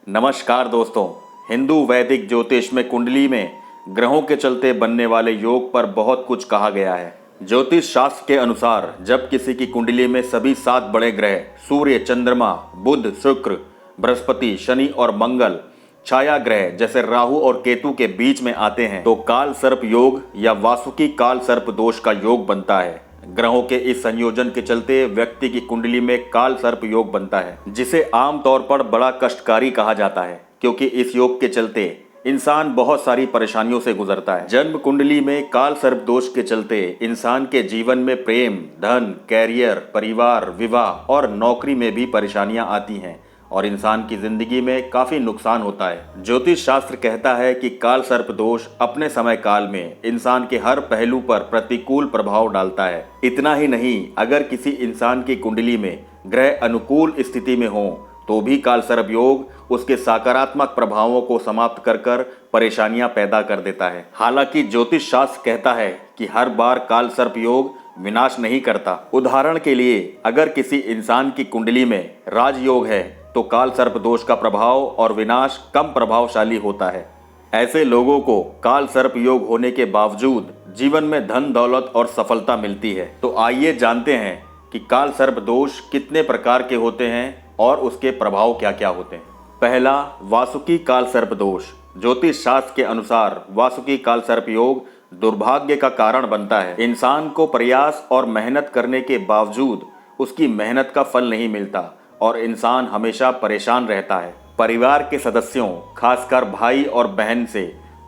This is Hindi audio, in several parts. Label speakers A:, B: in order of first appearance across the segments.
A: नमस्कार दोस्तों। हिंदू वैदिक ज्योतिष में कुंडली में ग्रहों के चलते बनने वाले योग पर बहुत कुछ कहा गया है। ज्योतिष शास्त्र के अनुसार जब किसी की कुंडली में सभी 7 बड़े ग्रह सूर्य, चंद्रमा, बुध, शुक्र, बृहस्पति, शनि और मंगल छाया ग्रह जैसे राहु और केतु के बीच में आते हैं तो काल सर्प योग या वासुकी काल सर्प दोष का योग बनता है। ग्रहों के इस संयोजन के चलते व्यक्ति की कुंडली में काल सर्प योग बनता है, जिसे आमतौर पर बड़ा कष्टकारी कहा जाता है, क्योंकि इस योग के चलते इंसान बहुत सारी परेशानियों से गुजरता है। जन्म कुंडली में काल सर्प दोष के चलते इंसान के जीवन में प्रेम, धन, कैरियर, परिवार, विवाह और नौकरी में भी परेशानियां आती हैं और इंसान की जिंदगी में काफी नुकसान होता है। ज्योतिष शास्त्र कहता है कि काल सर्प दोष अपने समय काल में इंसान के हर पहलू पर प्रतिकूल प्रभाव डालता है। इतना ही नहीं, अगर किसी इंसान की कुंडली में ग्रह अनुकूल स्थिति में हो तो भी काल सर्प योग उसके सकारात्मक प्रभावों को समाप्त कर परेशानियां पैदा कर देता है। हालांकि ज्योतिष शास्त्र कहता है कि हर बार काल सर्प योग विनाश नहीं करता। उदाहरण के लिए, अगर किसी इंसान की कुंडली में राजयोग है तो काल सर्प दोष का प्रभाव और विनाश कम प्रभावशाली होता है। ऐसे लोगों को काल सर्प योग होने के बावजूद जीवन में धन, दौलत और सफलता मिलती है। तो आइए जानते हैं कि काल सर्प दोष कितने प्रकार के होते हैं और उसके प्रभाव क्या क्या होते हैं। पहला, वासुकी काल सर्प दोष। ज्योतिष शास्त्र के अनुसार वासुकी काल सर्प योग दुर्भाग्य का कारण बनता है। इंसान को प्रयास और मेहनत करने के बावजूद उसकी मेहनत का फल नहीं मिलता और इंसान हमेशा परेशान रहता है। परिवार के सदस्यों, खासकर भाई और बहन से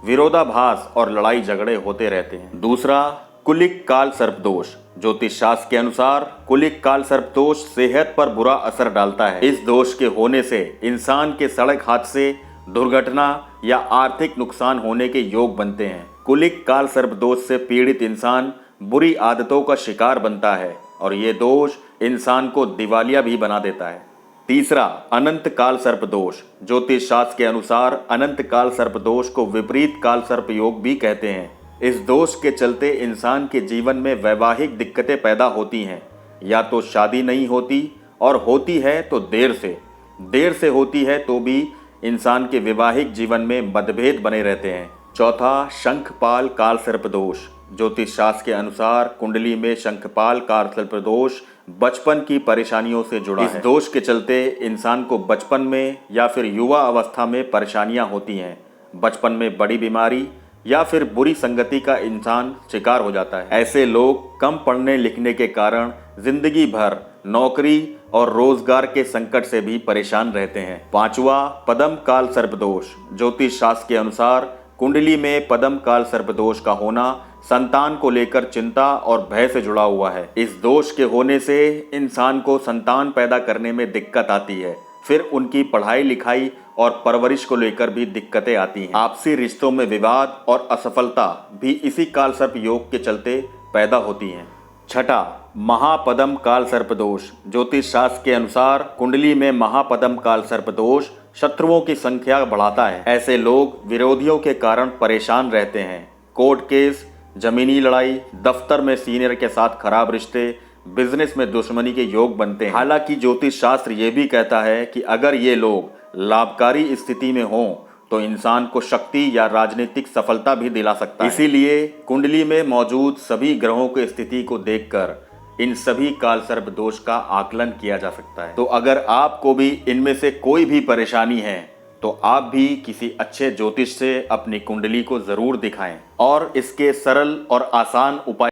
A: विरोधाभास और लड़ाई झगड़े होते रहते हैं। दूसरा, कुलिक काल सर्प दोष। ज्योतिष शास्त्र के अनुसार कुलिक काल सर्प दोष सेहत पर बुरा असर डालता है। इस दोष के होने से इंसान के सड़क हादसे, दुर्घटना या आर्थिक नुकसान होने के योग बनते हैं। कुलिक काल सर्प दोष से पीड़ित इंसान बुरी आदतों का शिकार बनता है और ये दोष इंसान को दिवालिया भी बना देता है। तीसरा, अनंत काल सर्प दोष। ज्योतिष शास्त्र के अनुसार अनंत काल सर्प दोष को विपरीत काल सर्प योग भी कहते हैं। इस दोष के चलते इंसान के जीवन में वैवाहिक दिक्कतें पैदा होती हैं। या तो शादी नहीं होती और होती है तो देर से होती है तो भी इंसान के वैवाहिक जीवन में मतभेद बने रहते हैं। चौथा, शंखपाल काल सर्प दोष। ज्योतिष शास्त्र के अनुसार कुंडली में शंखपाल काल सर्प दोष बचपन की परेशानियों से जुड़ा है। इस दोष के चलते इंसान को बचपन में या फिर युवा अवस्था में परेशानियां होती हैं। बचपन में बड़ी बीमारी या फिर बुरी संगति का इंसान शिकार हो जाता है। ऐसे लोग कम पढ़ने लिखने के कारण जिंदगी भर नौकरी और रोजगार के संकट से भी परेशान रहते हैं। पांचवा, पद्म काल सर्प दोष। ज्योतिष शास्त्र के अनुसार कुंडली में पद्म काल सर्प दोष का होना संतान को लेकर चिंता और भय से जुड़ा हुआ है। इस दोष के होने से इंसान को संतान पैदा करने में दिक्कत आती है। फिर उनकी पढ़ाई लिखाई और परवरिश को लेकर भी दिक्कतें आती हैं। आपसी रिश्तों में विवाद और असफलता भी इसी काल सर्प योग के चलते पैदा होती हैं। छठा, महापद्म काल सर्प दोष। ज्योतिष शास्त्र के अनुसार कुंडली में महापद्म काल सर्प दोष शत्रुओं की संख्या बढ़ाता है। ऐसे लोग विरोधियों के कारण परेशान रहते हैं। कोर्ट केस, जमीनी लड़ाई, दफ्तर में सीनियर के साथ खराब रिश्ते, बिजनेस में दुश्मनी के योग बनते हैं। हालांकि ज्योतिष शास्त्र ये भी कहता है कि अगर ये लोग लाभकारी स्थिति में हों तो इंसान को शक्ति या राजनीतिक सफलता भी दिला सकता है। इसीलिए कुंडली में मौजूद सभी ग्रहों की स्थिति को देखकर इन सभी काल सर्प दोष का आकलन किया जा सकता है। तो अगर आपको भी इनमें से कोई भी परेशानी है तो आप भी किसी अच्छे ज्योतिष से अपनी कुंडली को जरूर दिखाएं और इसके सरल और आसान उपाय